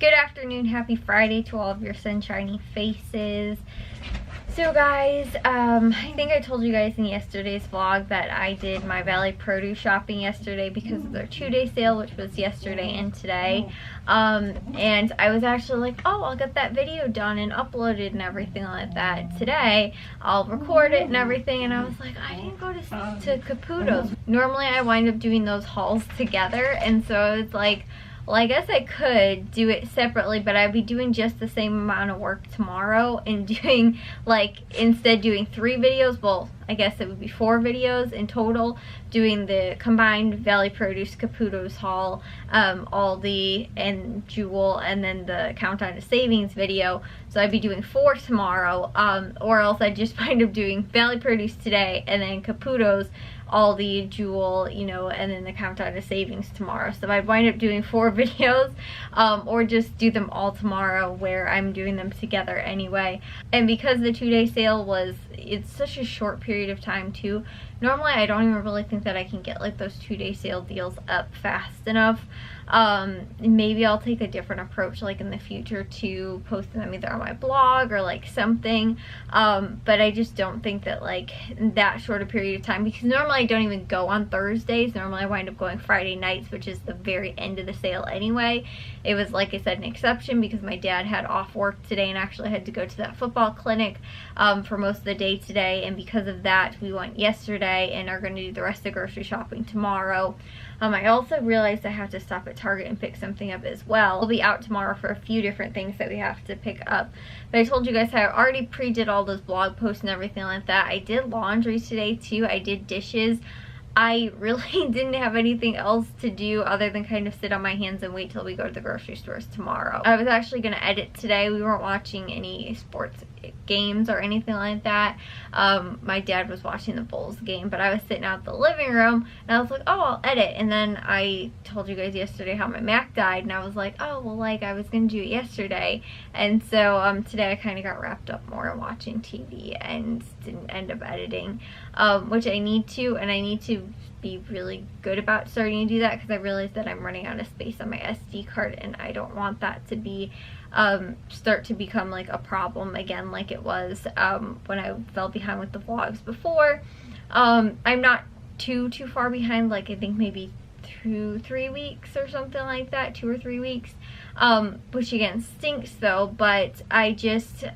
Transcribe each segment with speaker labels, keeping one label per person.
Speaker 1: Good afternoon, happy Friday to all of your sunshiny faces. So guys, I think I told you guys in yesterday's vlog that I did my Valley Produce shopping yesterday because of their 2-day sale, which was yesterday and today. And I was actually like, oh, I'll get that video done and uploaded and everything like that today. I'll record it and everything. And I was like, I didn't go to Caputo's. Normally I wind up doing those hauls together, and so it's like, well, I guess I could do it separately, but I'd be doing just the same amount of work tomorrow and doing, like, instead doing 3 videos, well, I guess it would be 4 videos in total, doing the combined Valley Produce Caputo's haul, Aldi and Jewel, and then the Countdown to Savings video. So I'd be doing 4 tomorrow, or else I'd just wind up doing Valley Produce today and then Caputo's, Aldi, Jewel, you know, and then the Countdown to Savings tomorrow. So I'd wind up doing 4 videos, or just do them all tomorrow where I'm doing them together anyway. And because the 2-day sale it's such a short period of time too, normally I don't even really think that I can get like those 2-day sale deals up fast enough. Maybe I'll take a different approach like in the future to posting them either on my blog or like something, but I just don't think that like that short a period of time, because normally I don't even go on Thursdays. Normally I wind up going Friday nights, which is the very end of the sale anyway. It was, like I said, an exception because my dad had off work today and actually had to go to that football clinic for most of the day today, and because of that we went yesterday and are going to do the rest of the grocery shopping tomorrow. I also realized I have to stop at Target and pick something up as well. We'll be out tomorrow for a few different things that we have to pick up. But I told you guys I already pre-did all those blog posts and everything like that. I did laundry today too. I did dishes. I really didn't have anything else to do other than kind of sit on my hands and wait till we go to the grocery stores tomorrow. I was actually going to edit today. We weren't watching any sports games or anything like that. My dad was watching the Bulls game, but I was sitting out in the living room and I was like, oh, I'll edit. And then I told you guys yesterday how my Mac died, and I was like, oh, well, like I was going to do it yesterday. And so today I kind of got wrapped up more in watching TV and didn't end up editing, which I need to, and I need to be really good about starting to do that because I realized that I'm running out of space on my SD card, and I don't want that to be start to become like a problem again like it was when I fell behind with the vlogs before. I'm not too far behind, like I think maybe 3 weeks or something like that, 2 or 3 weeks, which again stinks though, but I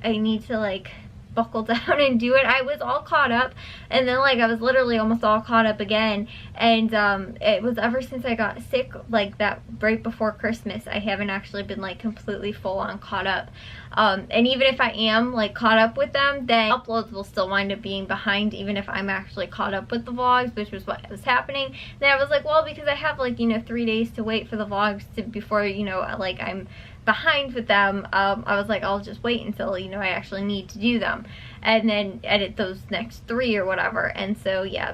Speaker 1: need to like buckle down and do it. I was all caught up, and then like I was literally almost all caught up again, and it was ever since I got sick like that right before Christmas I haven't actually been like completely full on caught up, and even if I am like caught up with them, then uploads will still wind up being behind even if I'm actually caught up with the vlogs, which was what was happening. Then I was like, well, because I have like, you know, 3 days to wait for the vlogs before, you know, like I'm behind with them, I was like, I'll just wait until, you know, I actually need to do them and then edit those next 3 or whatever. And so yeah,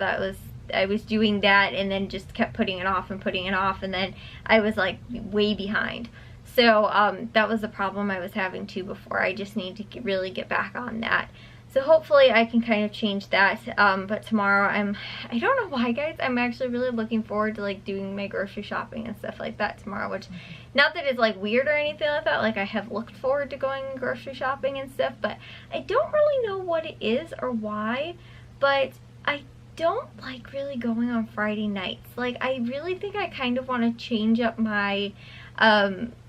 Speaker 1: I was doing that and then just kept putting it off, and then I was like way behind. So that was the problem I was having too before. I just need to really get back on that. So hopefully I can kind of change that, but tomorrow I don't know why, guys, I'm actually really looking forward to like doing my grocery shopping and stuff like that tomorrow, which, not that it's like weird or anything like that, like I have looked forward to going grocery shopping and stuff, but I don't really know what it is or why, but I don't like really going on Friday nights. Like I really think I kind of want to change up my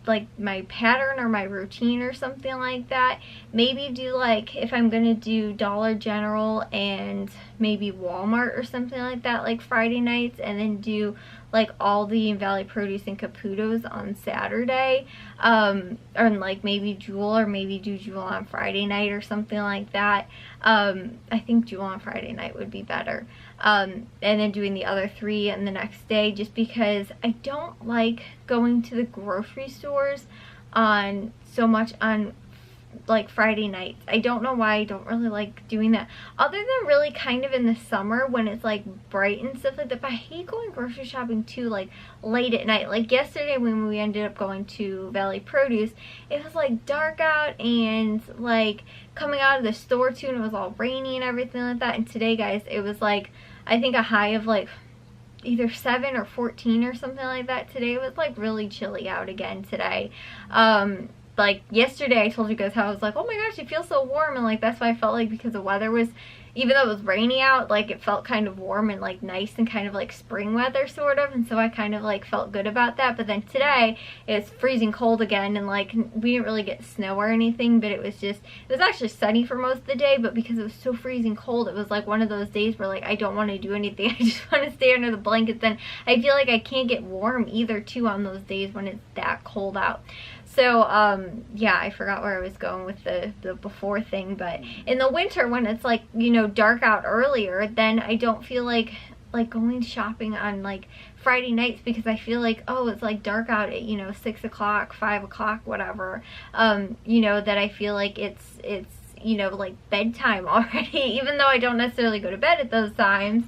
Speaker 1: like my pattern or my routine or something like that. Maybe do like, if I'm gonna do Dollar General and maybe Walmart or something like that like Friday nights, and then do like Aldi and Valley Produce and Caputo's on Saturday, or like maybe Jewel, or maybe do Jewel on Friday night or something like that. I think Jewel on Friday night would be better, and then doing the other 3 on the next day, just because I don't like going to the grocery stores on so much on like Friday nights. I don't know why I don't really like doing that, other than really kind of in the summer when it's like bright and stuff like that. But I hate going grocery shopping too like late at night. Like yesterday when we ended up going to Valley Produce, it was like dark out and like coming out of the store too, and it was all rainy and everything like that. And today, guys, it was like I think a high of like either 7 or 14 or something like that today. It was like really chilly out again today. Like yesterday I told you guys how I was like, oh my gosh, it feels so warm, and like that's why I felt like, because the weather was, even though it was rainy out, like it felt kind of warm and like nice and kind of like spring weather sort of, and so I kind of like felt good about that. But then today it's freezing cold again, and like we didn't really get snow or anything, but it was actually sunny for most of the day, but because it was so freezing cold, it was like one of those days where like I don't want to do anything. I just want to stay under the blankets, and I feel like I can't get warm either too on those days when it's that cold out. So, yeah, I forgot where I was going with the before thing, but in the winter when it's like, you know, dark out earlier, then I don't feel like going shopping on like Friday nights, because I feel like, oh, it's like dark out at, you know, 6 o'clock, 5 o'clock, whatever, you know, that I feel like it's you know, like bedtime already, even though I don't necessarily go to bed at those times.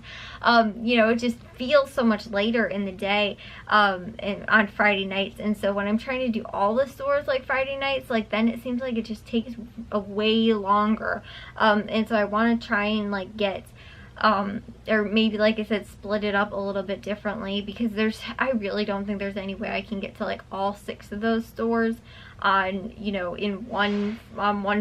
Speaker 1: You know, it just feels so much later in the day, and on Friday nights. And so when I'm trying to do all the stores like Friday nights, like then it seems like it just takes a way longer. And so I want to try and like get, or maybe, like I said, split it up a little bit differently, because I really don't think there's any way I can get to like all 6 of those stores on, you know, in one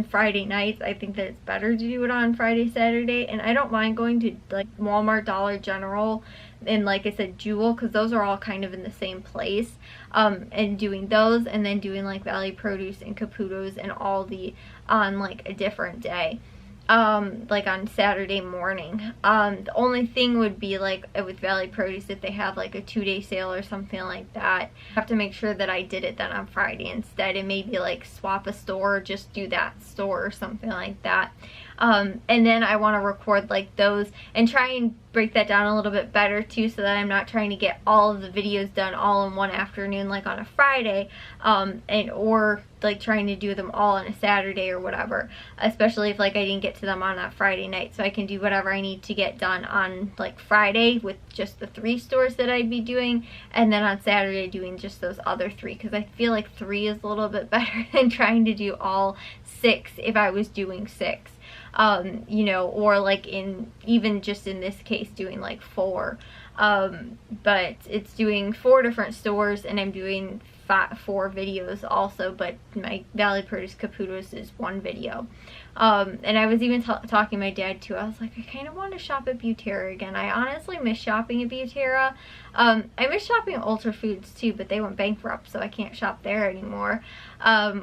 Speaker 1: Friday night. I think that it's better to do it on Friday, Saturday, and I don't mind going to like Walmart, Dollar General, and like I said, Jewel, because those are all kind of in the same place, and doing those, and then doing like Valley Produce and Caputo's and Aldi on like a different day, like on Saturday morning. The only thing would be like with Valley Produce, if they have like a 2-day sale or something like that, I have to make sure that I did it then on Friday instead, and maybe like swap a store or just do that store or something like that. And then I want to record like those and try and break that down a little bit better too, so that I'm not trying to get all of the videos done all in one afternoon like on a Friday, or like trying to do them all on a Saturday or whatever, especially if like I didn't get to them on that Friday night. So I can do whatever I need to get done on like Friday with just the 3 stores that I'd be doing, and then on Saturday doing just those other 3, because I feel like 3 is a little bit better than trying to do all 6 if I was doing 6. You know, or like even just in this case doing like 4, but it's doing 4 different stores, and I'm doing 4 videos also, but my Valley Produce Caputo's is 1 video. And I was even talking to my dad too. I was like, I kind of want to shop at Butera again. I honestly miss shopping at Butera. I miss shopping at Ultra Foods too, but they went bankrupt, so I can't shop there anymore,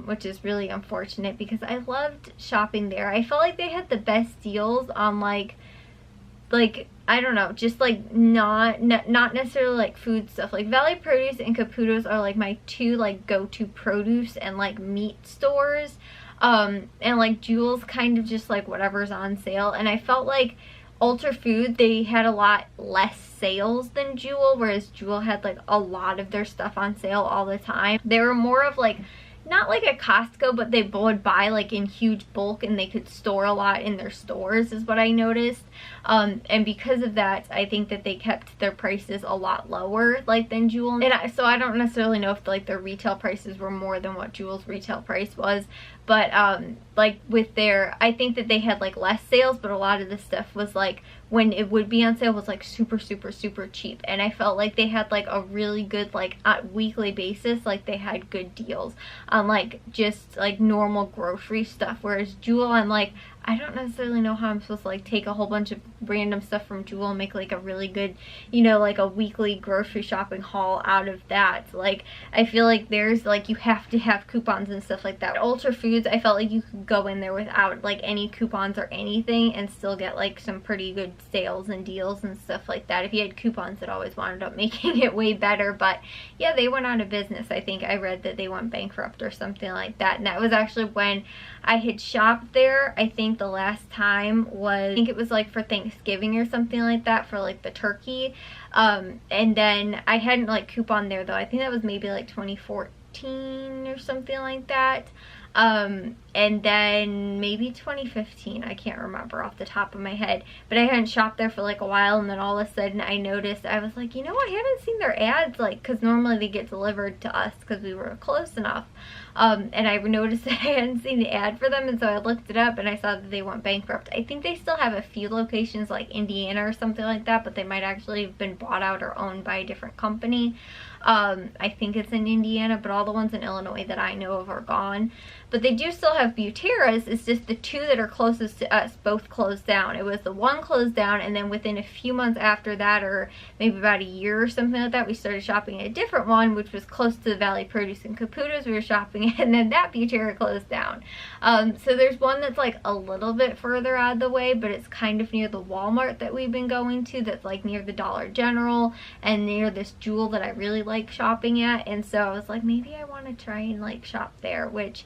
Speaker 1: which is really unfortunate, because I loved shopping there. I felt like they had the best deals on like I don't know, just like not necessarily like food stuff. Like Valley Produce and Caputo's are like my 2 like go-to produce and like meat stores, and like Jewel's kind of just like whatever's on sale. And I felt like Ultra Food, they had a lot less sales than Jewel, whereas Jewel had like a lot of their stuff on sale all the time. They were more of like, not like a Costco, but they would buy like in huge bulk, and they could store a lot in their stores, is what I noticed. And because of that, I think that they kept their prices a lot lower like than Jewel. And so I don't necessarily know if like their retail prices were more than what Jewel's retail price was, but like with their, I think that they had like less sales, but a lot of the stuff was like, when it would be on sale, was like super cheap. And I felt like they had like a really good, like at weekly basis, like they had good deals on like just like normal grocery stuff, whereas Jewel, I'm like, I don't necessarily know how I'm supposed to like take a whole bunch of random stuff from Jewel and make like a really good, you know, like a weekly grocery shopping haul out of that. Like I feel like there's like, you have to have coupons and stuff like that. Ultra Foods, I felt like you could go in there without like any coupons or anything and still get like some pretty good sales and deals and stuff like that. If you had coupons, it always wound up making it way better. But yeah, they went out of business. I think I read that they went bankrupt or something like that, and that was actually when I had shopped there. I think the last time was, I think it was like for Thanksgiving or something like that, for like the turkey, and then I hadn't like coupon there though. I think that was maybe like 2014 or something like that. And then maybe 2015, I can't remember off the top of my head, but I hadn't shopped there for like a while, and then all of a sudden I noticed, I was like, you know, I haven't seen their ads, like, because normally they get delivered to us because we were close enough. And I noticed that I hadn't seen the ad for them, and so I looked it up and I saw that they went bankrupt. I think they still have a few locations like Indiana or something like that, but they might actually have been bought out or owned by a different company. I think it's in Indiana, but all the ones in Illinois that I know of are gone. But they do still have Buteras. It's just the two that are closest to us both closed down. It was the one closed down, and then within a few months after that, or maybe about a year or something like that, we started shopping at a different one, which was close to the Valley Produce and Caputo's we were shopping at, and then that Butera closed down. So there's one that's like a little bit further out of the way, but it's kind of near the Walmart that we've been going to, that's like near the Dollar General and near this Jewel that I really like shopping at. And so I was like, maybe I want to try and like shop there, which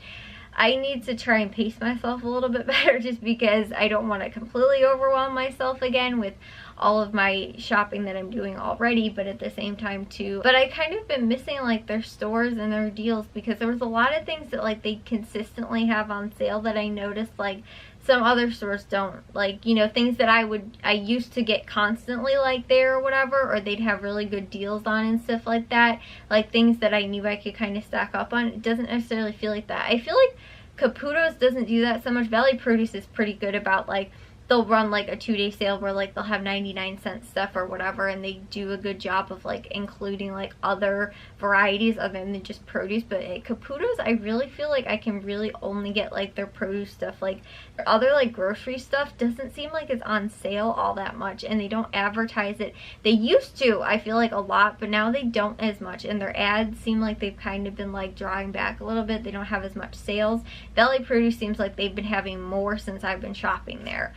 Speaker 1: I need to try and pace myself a little bit better, just because I don't want to completely overwhelm myself again with all of my shopping that I'm doing already, but at the same time too. But I kind of been missing like their stores and their deals, because there was a lot of things that like they consistently have on sale that I noticed like some other stores don't. Like, you know, things that I used to get constantly like there or whatever, or they'd have really good deals on and stuff like that. Like things that I knew I could kind of stack up on. It doesn't necessarily feel like that. I feel like Caputo's doesn't do that so much. Valley Produce is pretty good about like, they'll run like a 2-day sale where like they'll have 99-cent stuff or whatever, and they do a good job of like including like other varieties other than just produce. But at Caputo's, I really feel like I can really only get like their produce stuff. Like their other like grocery stuff doesn't seem like it's on sale all that much, and they don't advertise it. They used to, I feel like, a lot, but now they don't as much, and their ads seem like they've kind of been like drawing back a little bit. They don't have as much sales. Valley Produce seems like they've been having more since I've been shopping there.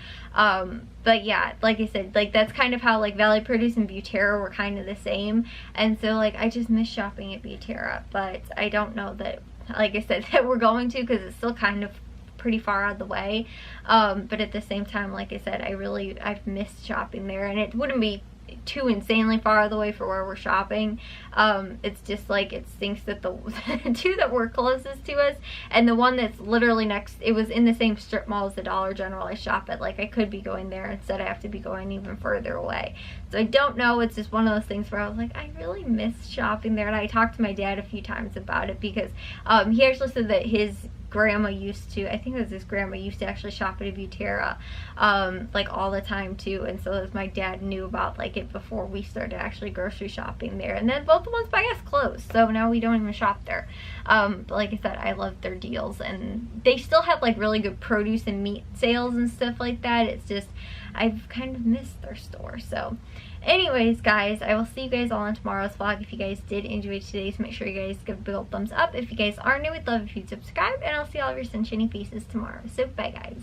Speaker 1: But yeah, like I said, like that's kind of how like Valley Produce and Butera were kind of the same, and so like I just miss shopping at Butera. But I don't know that, like I said, that we're going to, because it's still kind of pretty far out of the way. But at the same time, like I said, I've missed shopping there, and it wouldn't be too insanely far out of the way for where we're shopping. It's just like, it stinks that the two that were closest to us, and the one that's literally next, it was in the same strip mall as the Dollar General I shop at. Like I could be going there, instead I have to be going even further away. So I don't know, it's just one of those things where I was like, I really miss shopping there. And I talked to my dad a few times about it, because he actually said that his grandma used to, I think it was his grandma used to actually shop at a Butera like all the time too, and so as my dad knew about like it before we started actually grocery shopping there. And then both the ones by us closed, so now we don't even shop there. But like I said, I love their deals, and they still have like really good produce and meat sales and stuff like that. It's just, I've kind of missed their store. So anyways, guys, I will see you guys all in tomorrow's vlog. If you guys did enjoy today's, make sure you guys give a big old thumbs up. If you guys are new, we'd love if you'd subscribe, and I'll see all of your sunshiny faces tomorrow. So bye, guys.